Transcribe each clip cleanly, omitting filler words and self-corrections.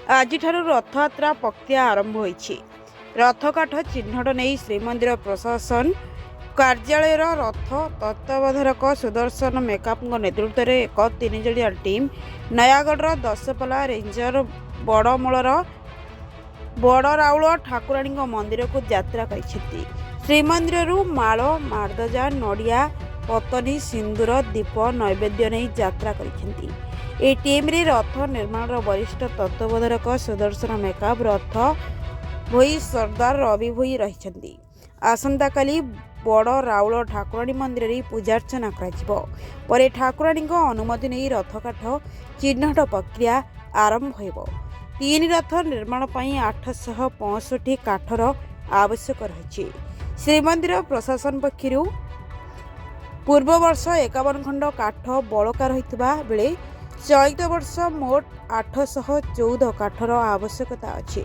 ଆଜିଠାରୁ ରଥଯାତ୍ରା ପ୍ରକ୍ରିୟା ଆରମ୍ଭ ହୋଇଛି। ରଥକାଠ ଚିହ୍ନଟ ନେଇ ଶ୍ରୀମନ୍ଦିର ପ୍ରଶାସନ କାର୍ଯ୍ୟାଳୟର ରଥ ତତ୍ତ୍ୱାବଧାରକ ସୁଦର୍ଶନ ମେକାପଙ୍କ ନେତୃତ୍ୱରେ ଏକ 3 ଜଣିଆ ଟିମ୍ ନୟାଗଡ଼ର ଦଶପଲ୍ଲା ରେଞ୍ଜର ବଡ଼ରାଉଳ ଠାକୁରାଣୀଙ୍କ ମନ୍ଦିରକୁ ଯାତ୍ରା କରିଛନ୍ତି। ଶ୍ରୀମନ୍ଦିରରୁ ମାଳ, ମାର୍ଦଜା, ନଡ଼ିଆ, ପତନି, ସିନ୍ଦୁର, ଦୀପ ନୈବେଦ୍ୟ ନେଇ ଯାତ୍ରା କରିଛନ୍ତି। ଏହି ଟିମ୍ରେ ରଥ ନିର୍ମାଣର ବରିଷ୍ଠ ତତ୍ତ୍ୱାବଧାରକ ସୁଦର୍ଶନ ମେକାପ, ରଥ ଭୋଇ ସର୍ଦ୍ଦାର ରବି ଭୋଇ ରହିଛନ୍ତି। ଆସନ୍ତାକାଲି ବଡ଼ରାଉଳ ଠାକୁରାଣୀ ମନ୍ଦିରରେ ପୂଜାର୍ଚ୍ଚନା କରାଯିବ। ପରେ ଠାକୁରାଣୀଙ୍କ ଅନୁମତି ନେଇ ରଥକାଠ ଚିହ୍ନଟ ପ୍ରକ୍ରିୟା ଆରମ୍ଭ ହେବ। 3 ରଥ ନିର୍ମାଣ ପାଇଁ 865 କାଠର ଆବଶ୍ୟକ ରହିଛି। ଶ୍ରୀମନ୍ଦିର ପ୍ରଶାସନ ପକ୍ଷରୁ ପୂର୍ବ ବର୍ଷ 51 ଖଣ୍ଡ କାଠ ବଳକା ରହିଥିବା ବେଳେ ଚଳିତ ବର୍ଷ ମୋଟ 814 କାଠର ଆବଶ୍ୟକତା ଅଛି।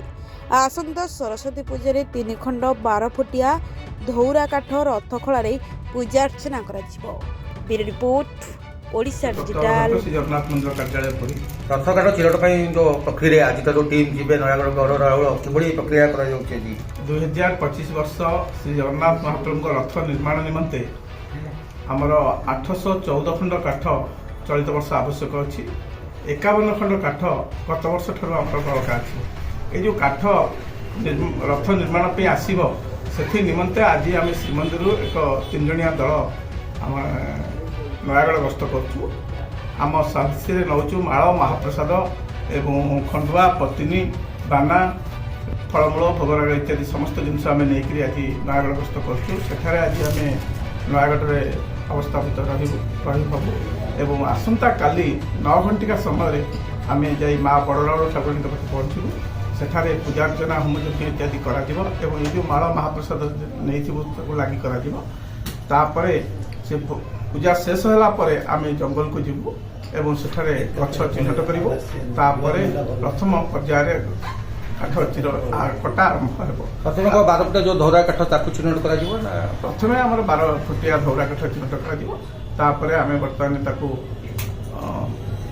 ଆସନ୍ତା ସରସ୍ୱତୀ ପୂଜାରେ 3 ଖଣ୍ଡ 12 ଫୁଟିଆ ଧଉରା କାଠ ରଥଖଳାରେ ପୂଜାର୍ଚ୍ଚନା କରାଯିବ। Bureau report, Odisha digital. Jagannath ମନ୍ଦିର କାର୍ଯ୍ୟାଳୟ ପରି ରଥକାଠ ଚିହ୍ନଟ ପାଇଁ ଯେଉଁ ପ୍ରକ୍ରିୟା ଆଜି ତ ଯେଉଁ ଟିମ୍ ଯିବେ ନୟାଗଡ଼ ବଡ଼ରାଉଳ କିଭଳି ପ୍ରକ୍ରିୟା କରାଯାଉଛି ଆଜି? 2025 ବର୍ଷ ଶ୍ରୀ ଜଗନ୍ନାଥ ମହାପ୍ରଭୁଙ୍କ ରଥ ନିର୍ମାଣ ନିମନ୍ତେ ଆମର 814 ଖଣ୍ଡ କାଠ ଚଳିତ ବର୍ଷ ଆବଶ୍ୟକ ଅଛି। 51 ଖଣ୍ଡ କାଠ ଗତ ବର୍ଷ ଠାରୁ ଆମର ବଳକା ଅଛି। এই ଯେଉଁ କାଠ ରଥ ନିର୍ମାଣ ପାଇଁ ଆସିବ ସେଥି ନିମନ୍ତେ ଆଜି ଆମେ ଶ୍ରୀମନ୍ଦିରରୁ ଏକ 3 ଜଣିଆ ଦଳ ଆମ ନୟାଗଡ଼ ଗସ୍ତ କରୁଛୁ। ଆମ ସାଥିରେ ନେଉଛୁ ମାଳ, ମହାପ୍ରସାଦ ଏବଂ ଖଣ୍ଡୁଆ, ପତିନି, ବାନା, ଫଳମୂଳ, ଭୋଗରାଗ ଇତ୍ୟାଦି ସମସ୍ତ ଜିନିଷ ଆମେ ନେଇକରି ଆଜି ନୟାଗଡ଼ ଗସ୍ତ କରୁଛୁ। ସେଠାରେ ଆଜି ଆମେ ନୟାଗଡ଼ରେ ଅବସ୍ଥାପିତ ରହିବୁ ଏବଂ ଆସନ୍ତାକାଲି 9 ଘଣ୍ଟିକା ସମୟରେ ଆମେ ଯାଇ ମା ବଡ଼ରାଉଳ ଠାକୁରାଣୀଙ୍କ ପାଖରେ ପହଞ୍ଚିବୁ। ସେଠାରେ ପୂଜାର୍ଚ୍ଚନା, ହୋମଯଜ୍ଞ ଇତ୍ୟାଦି କରାଯିବ ଏବଂ ଏ ଯେଉଁ ମାଳ ମହାପ୍ରସାଦ ନେଇଥିବୁ ତାକୁ ଲାଗି କରାଯିବ। ତାପରେ ସେ ପୂଜା ଶେଷ ହେଲା ପରେ ଆମେ ଜଙ୍ଗଲକୁ ଯିବୁ ଏବଂ ସେଠାରେ ଗଛ ଚିହ୍ନଟ କରିବୁ। ତାପରେ ପ୍ରଥମ ପର୍ଯ୍ୟାୟରେ କାଠ କଟା ଆରମ୍ଭ ହେବ। ପ୍ରଥମେ 12 ଫୁଟିଆ ଯେଉଁ ଧୌରା କାଠ ତାକୁ ଚିହ୍ନଟ କରାଯିବ ନା? ପ୍ରଥମେ ଆମର 12 ଫୁଟିଆ ଧୌରା କାଠ ଚିହ୍ନଟ କରାଯିବ। ତାପରେ ଆମେ ବର୍ତ୍ତମାନ ତାକୁ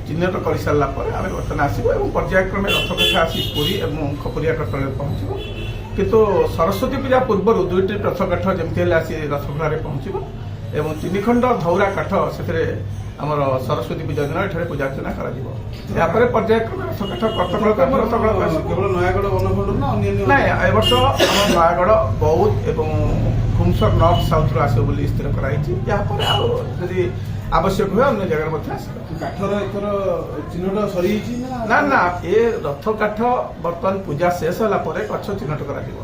ଚିହ୍ନଟ କରିସାରିଲା ପରେ ଆମେ ବର୍ତ୍ତମାନ ଆସିବୁ ଏବଂ ପର୍ଯ୍ୟାୟକ୍ରମେ ରଥକାଠ ଆସି ପୁରୀ ଏବଂ ଖପୁରିଆ କଟଳରେ ପହଞ୍ଚିବ। କିନ୍ତୁ ସରସ୍ୱତୀ ପୂଜା ପୂର୍ବରୁ 2ଟି ରଥକାଠ ଯେମିତି ହେଲେ ଆସି ରଥଖଳାରେ ପହଞ୍ଚିବ ଏବଂ 3 ଖଣ୍ଡ ଧୌରା କାଠ ସେଥିରେ ଆମର ସରସ୍ୱତୀ ପୂଜା ଦିନ ଏଠାରେ ପୂଜାର୍ଚ୍ଚନା କରାଯିବ। ଏହାପରେ ପର୍ଯ୍ୟାୟକ୍ରମେ ରଥକାଠ ରଥଖଳାକୁ କେବଳ ନୟାଗଡ଼ ବନଖଣ୍ଡ ନା ଅନ୍ୟାନ୍ୟ? ନାଇଁ, ଏ ବର୍ଷ ଆମ ନୟାଗଡ଼, ବୌଦ୍ଧ ଏବଂ ଭୁବନେଶ୍ୱର ନର୍ଥ ସାଉଥରୁ ଆସିବ ବୋଲି ସ୍ଥିର କରାଯାଇଛି। ଯାହାପରେ ଆଉ ଯଦି ଆବଶ୍ୟକ ହୁଏ ଅନ୍ୟ ଜାଗାରେ ମଧ୍ୟ ଆସିବ। କାଠର ଏଥର ଚିହ୍ନଟ ସରିଯାଇଛି ନା? ଏ ରଥ କାଠ ବର୍ତ୍ତମାନ ପୂଜା ଶେଷ ହେଲା ପରେ ଗଛ ଚିହ୍ନଟ କରାଯିବ।